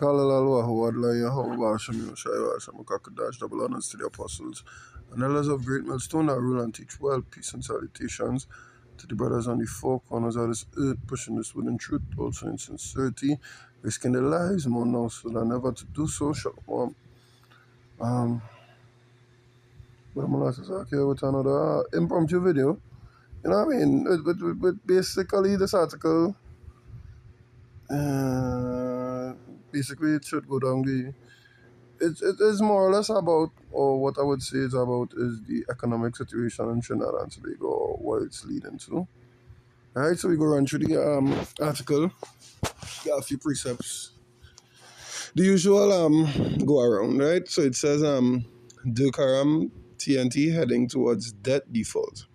Kalalwa who had like Yahweh Hashem Shai Hashem Kakadash double honors to the apostles and elders of great millstone that rule and teach well, peace and salutations to the brothers on the four corners of this earth, pushing this within truth, also in sincerity, risking their lives more now so than ever to do so. Shalom. But I'm gonna here with another impromptu video. You know what I mean? With basically this article, basically it should go down the. It is more or less about, or what I would say is about, is the economic situation in Trinidad and Tobago, or what it's leading to. Alright, so we go run through the article. Got a few precepts. The usual go around, right? So it says Dukaram TNT heading towards debt default.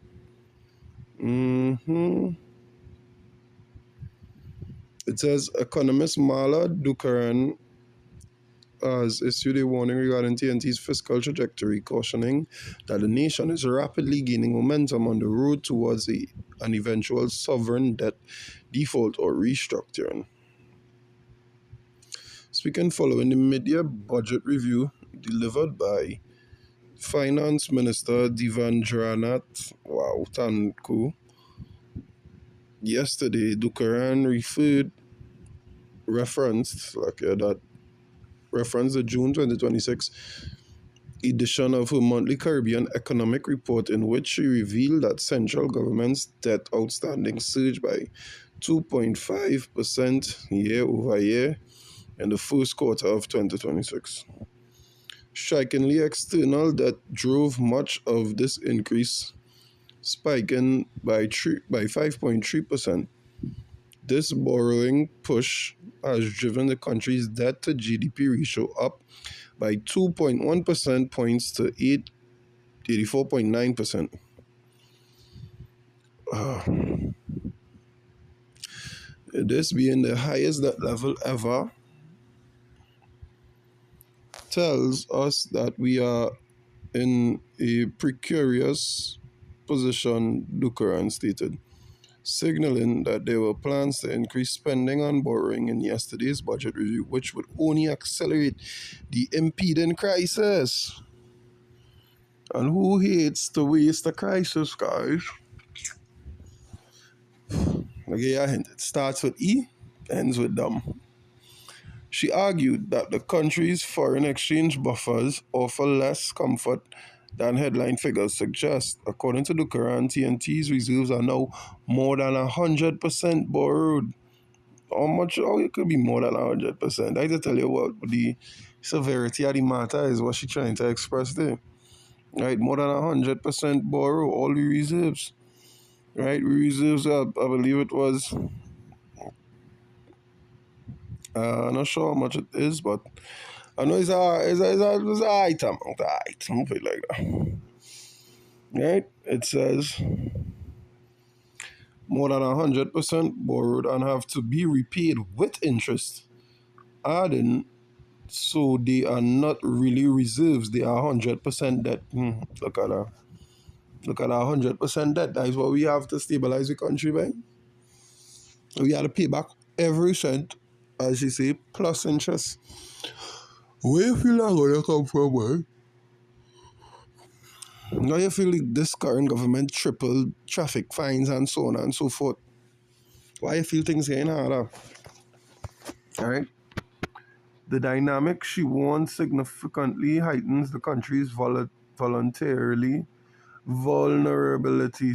It says economist Mala Dukaran has issued a warning regarding TNT's fiscal trajectory, cautioning that the nation is rapidly gaining momentum on the road towards an eventual sovereign debt default or restructuring. Speaking following the mid-year budget review delivered by Finance Minister Devandranath Tanku yesterday, Dukaran referenced the June 2026 edition of her monthly Caribbean Economic Report, in which she revealed that central government's debt outstanding surged by 2.5% year over year in the first quarter of 2026. Strikingly, external debt drove much of this increase, spiking by 5.3%. This borrowing push has driven the country's debt to GDP ratio up by 2.1 percentage points to 84.9%. This being the highest debt level ever tells us that we are in a precarious position, Dukaran stated, signaling that there were plans to increase spending on borrowing in yesterday's budget review, which would only accelerate the impending crisis. And who hates to waste a crisis, guys? Okay, a hint. It starts with E, ends with dumb. She argued that the country's foreign exchange buffers offer less comfort than headline figures suggest. According to Dukaran, TNT's reserves are now more than 100% borrowed. How much? Oh, it could be more than 100%. I just tell you what, the severity of the matter is what she's trying to express there. Right, more than 100% borrow all the reserves. Right, reserves, I believe it was, I'm not sure how much it is, but I know it's a item, I'll put it like that. Right, it says more than 100% borrowed and have to be repaid with interest, adding, so they are not really reserves, they are 100% debt. Look at that. Look at that 100% debt. That is what we have to stabilize the country by. We have to pay back every cent, as you say, plus interest. Where you feel that going to come from, man? Now you feel like this current government tripled traffic fines and so on and so forth. Why you feel things getting harder? Alright? The dynamic, she warns, significantly heightens the country's voluntarily vulnerability,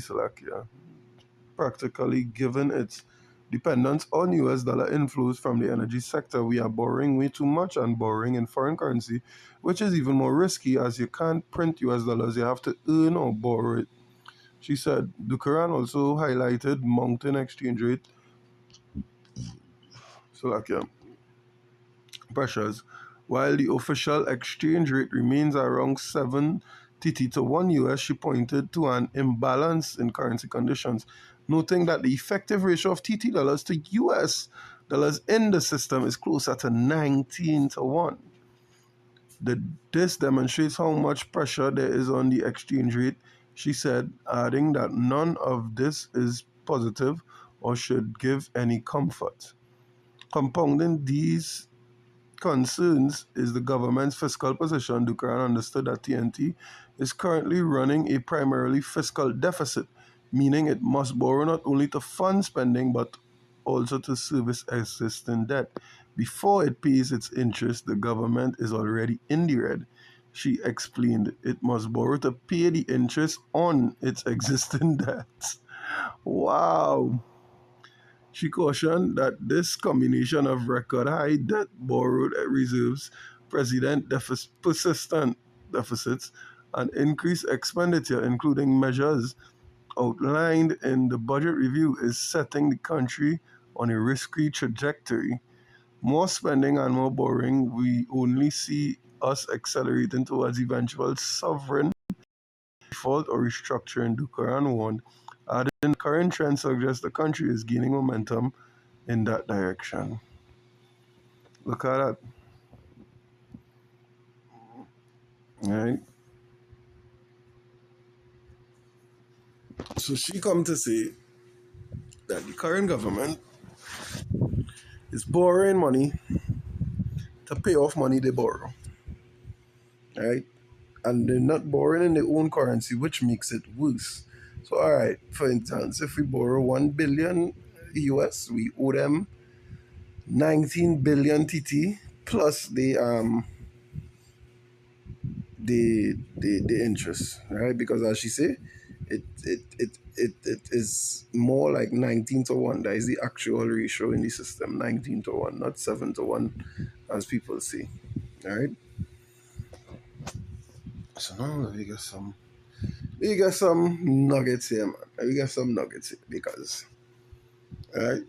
practically given its dependence on US dollar inflows from the energy sector. We are borrowing way too much and borrowing in foreign currency, which is even more risky as you can't print US dollars, you have to earn or borrow it. She said. Dukaran also highlighted mounting exchange rate pressures. While the official exchange rate remains around 7 TT to 1 US, she pointed to an imbalance in currency conditions, noting that the effective ratio of TT dollars to US dollars in the system is closer to 19 to 1. This demonstrates how much pressure there is on the exchange rate, she said, adding that none of this is positive or should give any comfort. Compounding these concerns is the government's fiscal position. Dukaran understood that TNT is currently running a primarily fiscal deficit, meaning it must borrow not only to fund spending but also to service existing debt. Before it pays its interest, the government is already in the red. She explained it must borrow to pay the interest on its existing debts. Wow. She cautioned that this combination of record high debt, borrowed reserves, persistent deficits, and increased expenditure, including measures outlined in the budget review, is setting the country on a risky trajectory. More spending and more borrowing, we only see us accelerating towards eventual sovereign default or restructuring, Dukaran warned, adding the current trend suggests the country is gaining momentum in that direction. Look at that. Right? So she come to say that the current government is borrowing money to pay off money they borrow. Right? And they're not borrowing in their own currency, which makes it worse. So alright, for instance, if we borrow 1 billion US, we owe them 19 billion TT plus the interest, right? Because as she say, it is more like 19 to 1. That is the actual ratio in the system, 19 to 1, not 7 to 1, as people say. All right. So now we get some nuggets here, man. We get some nuggets here because, all right.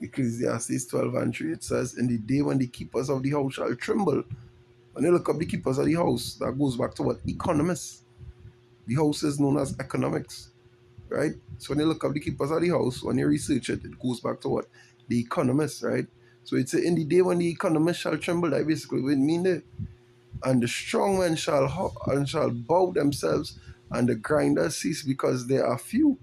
Ecclesiastes 12 and 3, it says, in the day when the keepers of the house shall tremble. When you look up the keepers of the house, that goes back to what? Economists. The house is known as economics, right? So when you look up the keepers of the house, when you research it, it goes back to what? The economists, right? So it's in the day when the economists shall tremble, that basically would mean that, and the strong men shall bow themselves, and the grinders cease because there are few,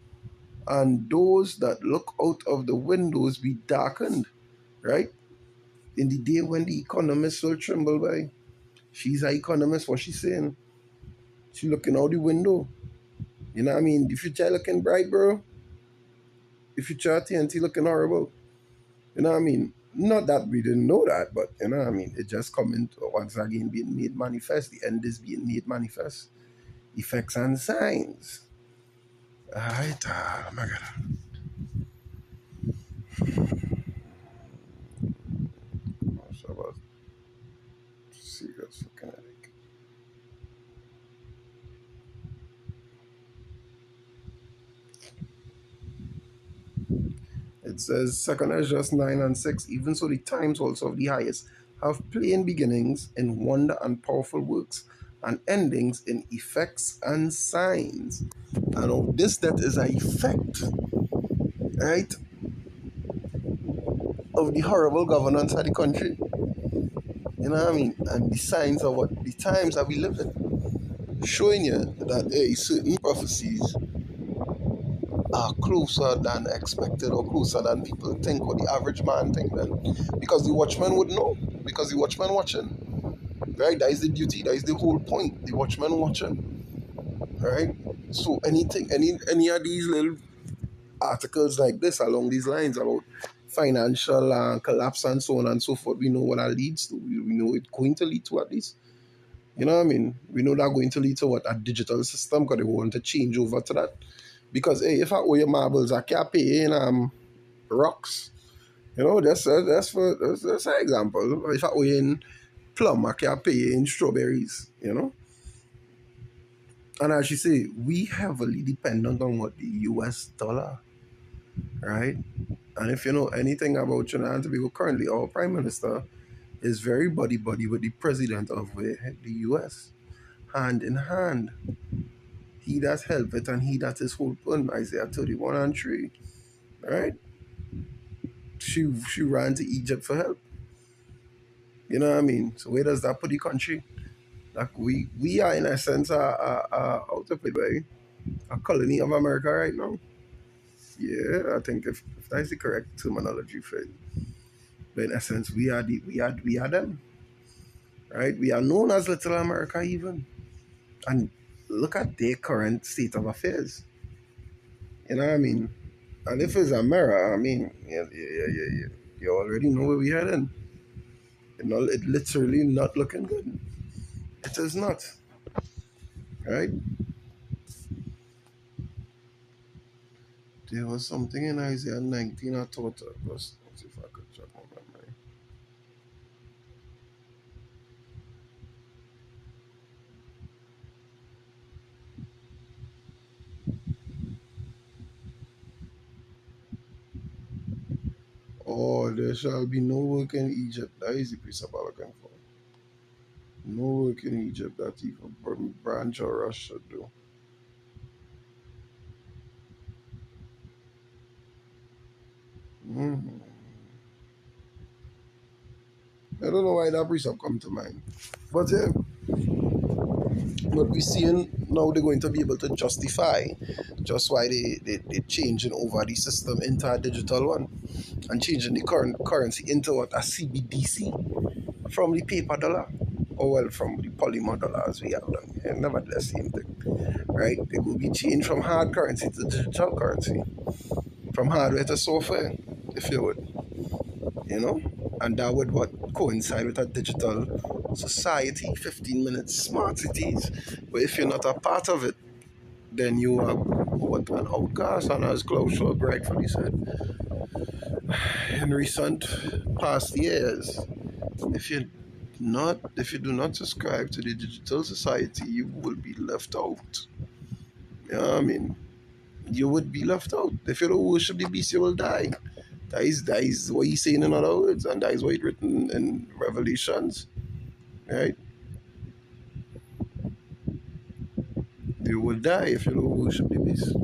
and those that look out of the windows be darkened, right? In the day when the economists will tremble by. She's an economist, what she's saying. She looking out the window. You know what I mean? The future looking bright, bro. The future TNT looking horrible. You know what I mean? Not that we didn't know that, but you know what I mean? It just coming to once again being made manifest. The end is being made manifest. Effects and signs. Alright, oh my god. So about serious fucking headache. It says second is just 9 and 6, even so the times also of the highest have plain beginnings in wonder and powerful works, and endings in effects and signs. And this that is an effect, right, of the horrible governance of the country. You know what I mean? And the signs of what the times that we live in. Showing you that certain prophecies are closer than expected or closer than people think or the average man think then. Because the watchman would know. Because the watchman watching. Right? That is the duty, that is the whole point. The watchman watching. Right? So any of these little articles like this along these lines about financial collapse and so on and so forth, we know what that leads to. We know it's going to lead to at least. You know what I mean? We know that's going to lead to what? A digital system because they want to change over to that. Because hey, if I owe you marbles, I can't pay in rocks. You know, that's an example. If I owe you in plum, I can't pay you in strawberries. You know, and as you say, we heavily dependent on what the U.S. dollar, right? And if you know anything about Trinidad and Tobago, currently our prime minister is very buddy buddy with the president of the U.S. hand in hand. He that helpeth and he that is holpen, Isaiah 31 and 3. Right? She ran to Egypt for help. You know what I mean? So where does that put the country? Like we are in a sense out of it, way, a colony of America right now. Yeah, I think if that's the correct terminology for it. But in essence, we are them, right? We are known as Little America even. And look at their current state of affairs. You know what I mean? And if it's a mirror, I mean, you already know where we heading. You know, it literally not looking good. It is not, right? There was something in Isaiah 19 I thought of. Let's see if I could check my memory. Oh, there shall be no work in Egypt. That is the precept I'm looking for. No work in Egypt that even branch or rush should do. Mm. I don't know why that precept come to mind. But yeah, what we're seeing now, they're going to be able to justify just why they changing over the system into a digital one and changing the current currency into what, a CBDC from the paper dollar. Or well, from the polymer dollar as we have done. Yeah, never the same thing, right? It will be changed from hard currency to digital currency, from hardware to software, if you would, you know? And that would what coincide with a digital society, 15 minutes smart cities. But if you're not a part of it, then you are what, an outcast, and as Klaus Schwab rightfully said in recent past years, if you do not subscribe to the digital society, you will be left out. Yeah, I mean, you would be left out. If you don't worship the beast, you will die. That is what he's saying in other words, and that is what it's written in Revelations, right? You will die if you don't worship the beast.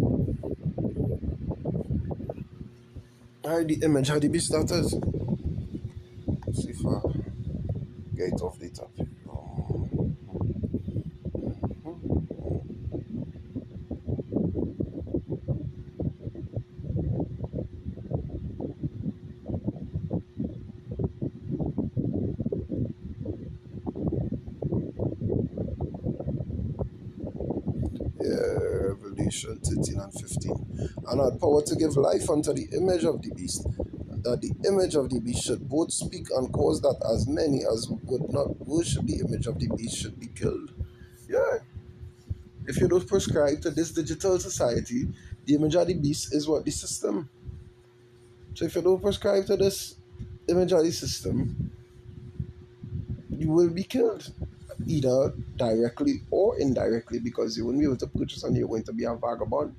Alright, the image how the beast that is. Let's see if I get it off the top. Yeah, Revelation 13 and 15. And had power to give life unto the image of the beast, that the image of the beast should both speak and cause that as many as would not worship the image of the beast should be killed. Yeah, if you don't prescribe to this digital society, the image of the beast is what, the system. So if you don't prescribe to this image of the system, you will be killed, either directly or indirectly, because you won't be able to purchase and you're going to be a vagabond.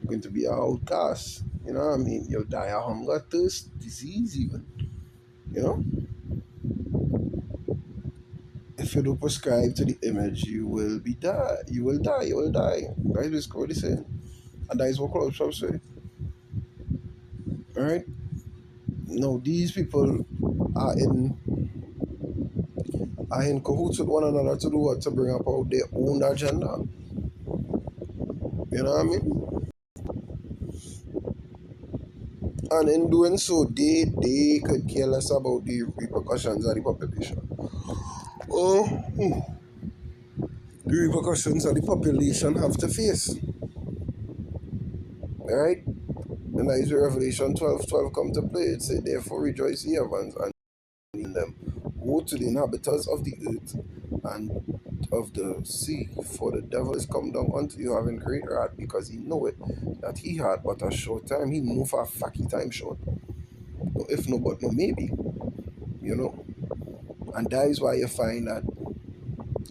You're going to be an outcast. You know what I mean? You'll die of hunger, thirst, disease, even. You know? If you don't prescribe to the image, you will be die. You will die. You will die. That is what he's saying. And that is what Club Shop say. Alright? Now these people are in cahoots with one another to do what? To bring about their own agenda. You know what I mean? And in doing so, they could care less about the repercussions of the population. Oh, the repercussions that the population have to face. Alright? And that is where Revelation 12:12 come to play. It said, therefore rejoice ye heavens and in them. Woe to the inhabitants of the earth and of the sea, for the devil is come down unto you having great wrath, because he knoweth that he had but a short time. He know for a fact he time short. No, if no, but no, maybe. You know? And that is why you find that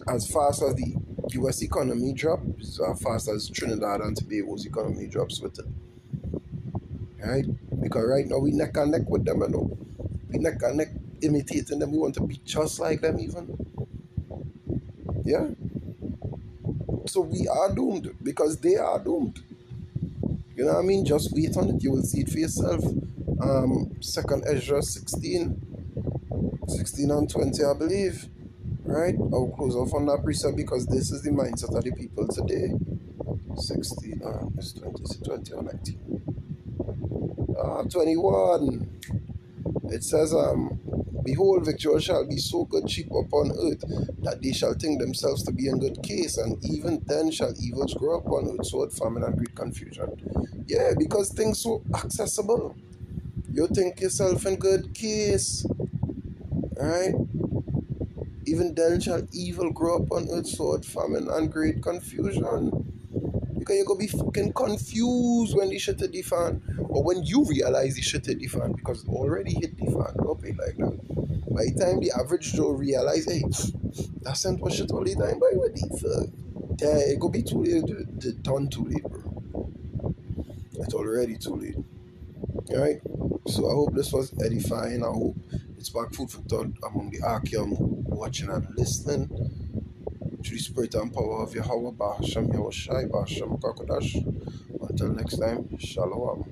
as fast as the US economy drops, as fast as Trinidad and Tobago's economy drops with it. Right? Because right now we neck and neck with them, you know. We neck and neck imitating them. We want to be just like them even. Yeah? So we are doomed because they are doomed. You know what I mean? Just wait on it. You will see it for yourself. Second Ezra 16. 16 and 20, I believe. Right? I'll close off on that precept because this is the mindset of the people today. 16 is 20, is it 20 or 19? 21. It says, Behold, victuals shall be so good cheap upon earth, that they shall think themselves to be in good case, and even then shall evils grow upon earth, sword, famine, and great confusion. Yeah, because things so accessible. You think yourself in good case, right? Even then shall evil grow upon earth, sword, famine, and great confusion. Because you're gonna be fucking confused when the shit hit the fan, or when you realize the shit hit the fan, because it already hit the fan. Don't be like that. By the time the average Joe realize, hey, that sent was shit all the time, boy, what the fuck? Yeah, it go be too late, done too late, bro. It's already too late. Alright? So I hope this was edifying. I hope it's back food for thought among the Archeum watching and listening. Through the spirit and power of Yahweh, Bahasham Yahushai, Bahasham Kakodash. Until next time, Shalom.